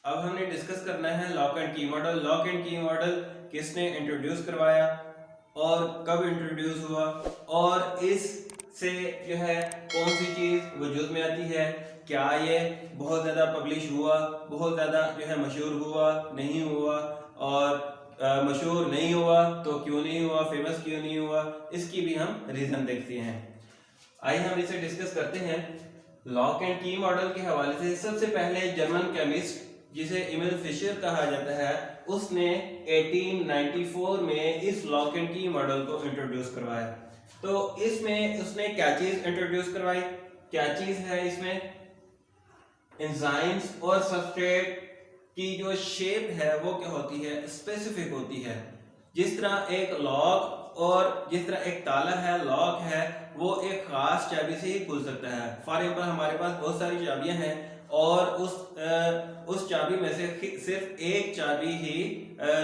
अब हमने डिस्कस करना है लॉक एंड की मॉडल। लॉक एंड की मॉडल किसने इंट्रोड्यूस करवाया और कब इंट्रोड्यूस हुआ, और इससे जो है कौन सी चीज़ वजूद में आती है, क्या ये बहुत ज़्यादा पब्लिश हुआ, बहुत ज़्यादा जो है मशहूर हुआ, नहीं हुआ, और मशहूर नहीं हुआ तो क्यों नहीं हुआ, फेमस क्यों नहीं हुआ, इसकी भी हम रीज़न देखते हैं। आइए हम इसे डिस्कस करते हैं। लॉक एंड की मॉडल के हवाले से सबसे पहले जर्मन केमिस्ट जिसे इमिल फिशर कहा जाता है, उसने 1894 में इस लॉक एंड की मॉडल को इंट्रोड्यूस करवाया। तो इसमें उसने क्या चीज इंट्रोड्यूस करवाई, क्या चीज है इसमें, एंजाइम्स और सबस्ट्रेट की जो शेप है वो क्या होती है, स्पेसिफिक होती है। जिस तरह एक लॉक और जिस तरह एक ताला है, लॉक है, वो एक खास चाबी से ही खुल सकता है। फॉर एग्जाम्पल हमारे पास बहुत सारी चाबियां हैं और उस चाबी में से सिर्फ एक चाबी ही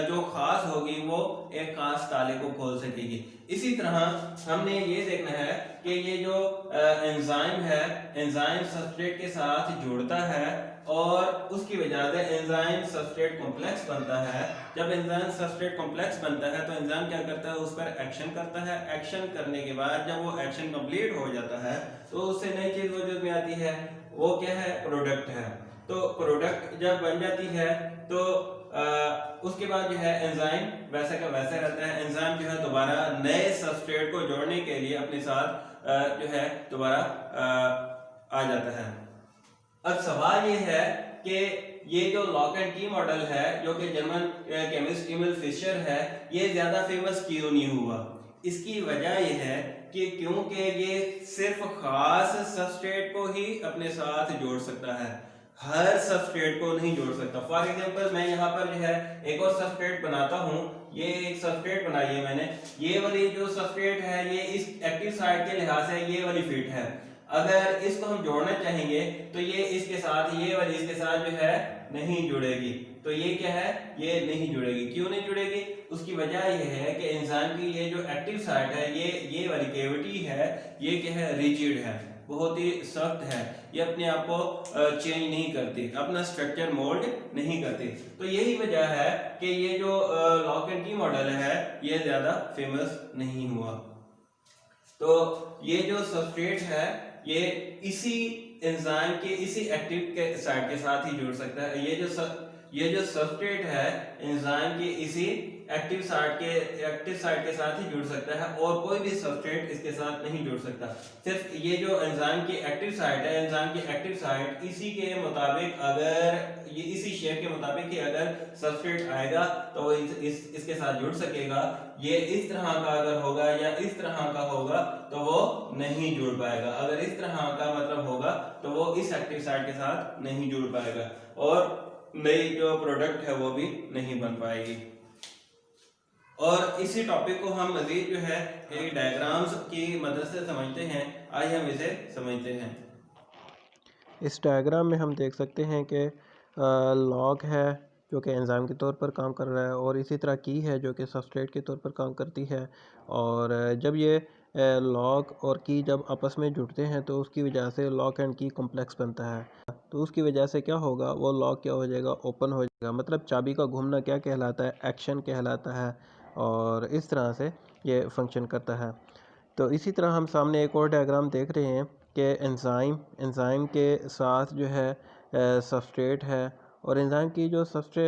जो खास होगी वो एक खास ताले को खोल सकेगी। इसी तरह हमने ये देखना है कि ये जो एंजाइम है, एंजाइम सबस्ट्रेट के साथ जुड़ता है और उसकी वजह से एंजाइम सबस्ट्रेट कॉम्प्लेक्स बनता है। जब एंजाइम सबस्ट्रेट कॉम्प्लेक्स बनता है तो एंजाइम क्या करता है, उस पर एक्शन करता है। एक्शन करने के बाद जब वो एक्शन कंप्लीट हो जाता है तो उससे नई चीज वजूद में आती है, वो क्या है, प्रोडक्ट है। तो प्रोडक्ट जब बन जाती है तो उसके बाद जो है एंजाइम वैसे का वैसे रहता है। एंजाइम जो है दोबारा नए सबस्ट्रेट को जोड़ने के लिए अपने साथ जो है दोबारा आ जाता है। अब सवाल ये है कि ये जो लॉक एंड की मॉडल है जो कि जर्मन केमिस्ट इमिल फिशर है, ये ज्यादा फेमस क्यों नहीं हुआ? इसकी वजह यह है कि क्योंकि ये सिर्फ खास सबस्ट्रेट को ही अपने साथ जोड़ सकता है, हर सबस्ट्रेट को नहीं जोड़ सकता। फॉर एग्जांपल मैं यहाँ पर जो है एक और सबस्ट्रेट बनाता हूँ, ये एक सबस्ट्रेट बनाई है मैंने, ये वाली जो सबस्ट्रेट है ये इस एक्टिव साइड के लिहाज से ये वाली फिट है। अगर इसको हम जोड़ना चाहेंगे तो ये इसके साथ, ये वाली इसके साथ जो है नहीं जुड़ेगी। तो ये क्या है, ये नहीं जुड़ेगी। क्यों नहीं जुड़ेगी? उसकी वजह यह है कि इंसान की ये जो एक्टिव साइट है, ये वाली कैविटी है, ये क्या है, रिजिड है, बहुत ही सख्त है। ये अपने आप को चेंज नहीं करती, अपना स्ट्रक्चर मोल्ड नहीं करती। तो यही वजह है कि ये जो लॉक एंड की मॉडल है ये ज्यादा फेमस नहीं हुआ। तो ये जो सबस्ट्रेट है ये इसी एंजाइम के इसी एक्टिव के साइट के साथ ही जुड़ सकता है। ये जो सबस्ट्रेट है एंजाइम की इसी एक्टिव साइट के साथ ही जुड़ सकता है और कोई भी सबस्ट्रेट इसके साथ नहीं जुड़ सकता। सिर्फ ये जो एंजाइम की एक्टिव साइट है, एंजाइम की एक्टिव साइट इसी के मुताबिक, अगर ये इसी शेप के मुताबिक ही अगर सबस्ट्रेट आएगा तो वो इसके साथ जुड़ सकेगा। ये इस तरह का अगर होगा या इस तरह का होगा तो वो नहीं जुड़ पाएगा। अगर इस तरह का मतलब होगा तो वो इस एक्टिव साइट के साथ नहीं जुड़ पाएगा और नई जो प्रोडक्ट है वो भी नहीं बन पाएगी। और इसी टॉपिक को हम मजीद जो है एक डायग्राम्स की मदद से समझते हैं। आइए हम इसे समझते हैं। इस डायग्राम में हम देख सकते हैं कि लॉग है जो कि एंजाइम के तौर पर काम कर रहा है और इसी तरह की है जो कि सबस्ट्रेट के तौर पर काम करती है। और जब ये लॉग और की जब आपस में जुड़ते हैं तो उसकी वजह से लॉक एंड की कॉम्प्लेक्स बनता है। तो उसकी वजह से क्या होगा, वो लॉक क्या हो जाएगा, ओपन हो जाएगा। मतलब चाबी का घूमना क्या कहलाता है, एक्शन कहलाता है। और इस तरह से ये फंक्शन करता है। तो इसी तरह हम सामने एक और डायग्राम देख रहे हैं कि एंजाइम के साथ जो है सबस्ट्रेट है और एंजाइम की जो सबसे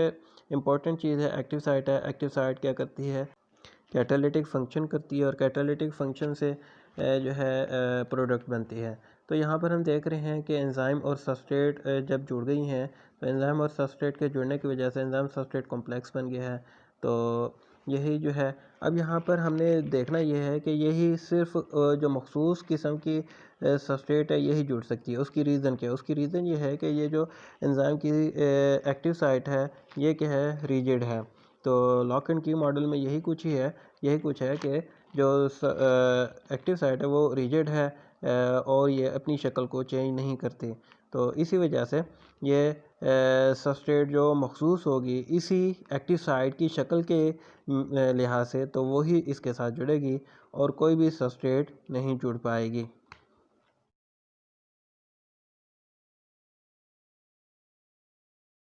इम्पोर्टेंट चीज़ है एक्टिव साइट है। एक्टिव साइट क्या करती है, कैटालिटिक फंक्शन करती है और कैटालिटिक फंक्शन से जो है प्रोडक्ट बनती है। तो यहाँ पर हम देख रहे हैं कि एंजाइम और सबस्ट्रेट जब जुड़ गई हैं तो एंजाइम और सबस्ट्रेट के जुड़ने की वजह से एंजाइम सबस्ट्रेट कॉम्प्लेक्स बन गया है। तो यही जो है, अब यहाँ पर हमने देखना यह है कि यही सिर्फ जो मखसूस किस्म की सबस्ट्रेट है यही जुड़ सकती है। उसकी रीज़न क्या है? उसकी रीज़न ये है कि ये जो एंजाइम की एक्टिव साइट है ये क्या है, रिजिड है। तो लॉक एंड की मॉडल में यही कुछ है कि जो एक्टिव साइट है वो रिजिड है और ये अपनी शक्ल को चेंज नहीं करती। तो इसी वजह से ये सबस्ट्रेट जो मखसूस होगी इसी एक्टिव साइट की शक्ल के लिहाज से तो वही इसके साथ जुड़ेगी और कोई भी सबस्ट्रेट नहीं जुड़ पाएगी।